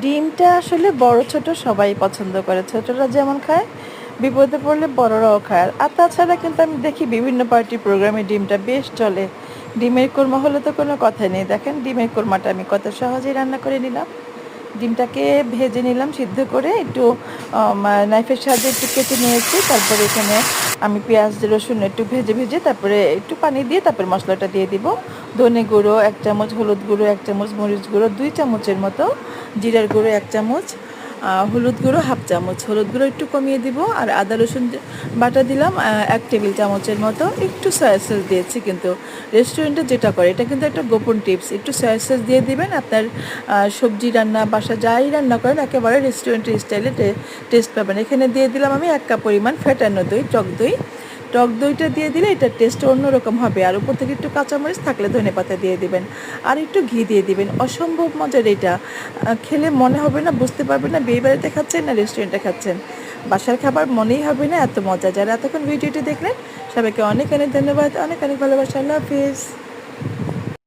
ডিমটা আসলে বড় ছোট সবাই পছন্দ করে। ছোটরা যেমন খায়, বিপদে পড়লে বড়রাও খায়। আর তাছাড়া কিন্তু আমি দেখি বিভিন্ন পার্টি প্রোগ্রামে ডিমটা বেশ চলে। ডিমের কোরমা হলে তো কোনো কথাই নেই। দেখেন ডিমের কোরমাটা আমি কত সহজেই রান্না করে নিলাম। ডিমটাকে ভেজে নিলাম সিদ্ধ করে একটু নাইফের সাহায্যে একটু কেটে নিয়েছি। তারপরে এখানে আমি পেঁয়াজ রসুন একটু ভেজে তারপরে একটু পানি দিয়ে তারপরে মশলাটা দিয়ে দিব। ধনে গুঁড়ো ১ চামচ, হলুদ গুঁড়ো ১ চামচ, মরিচ গুঁড়ো ২ চামচের মতো, জিরার গুঁড়ো ১ চামচ, হলুদ গুঁড়ো ১/২ চামচ, হলুদ গুঁড়ো একটু কমিয়ে দিব। আর আদা রসুন বাটা দিলাম ১ টেবিল চামচের মতো। একটু সয়া সস দিয়েছি, কিন্তু রেস্টুরেন্টে যেটা করে এটা কিন্তু একটা গোপন টিপস, একটু সয়া সস দিয়ে দিবেন। আপনার সবজি রান্না বাসা যাই রান্না করেন একেবারে রেস্টুরেন্টের স্টাইলে টেস্ট পাবেন। এখানে দিয়ে দিলাম আমি ১ কাপ পরিমাণ ফেটানো দই, টক দই। টক দইটা দিয়ে দিলে এটার টেস্ট অন্যরকম হবে। আর উপর থেকে একটু কাঁচামরিচ থাকলে ধনেপাতা দিয়ে দিবেন, আর একটু ঘি দিয়ে দিবেন। অসম্ভব মজার এটা। খেলে মনে হবে না, বুঝতে পারবেন না বিয়েবাড়িতে খাচ্ছেন না রেস্টুরেন্টে খাচ্ছেন। বাসার খাবার মনেই হবে না, এত মজা। যারা এতক্ষণ ভিডিওটি দেখলেন সবাইকে অনেক অনেক ধন্যবাদ, অনেক অনেক ভালোবাসা। আল্লাহ হাফিজ।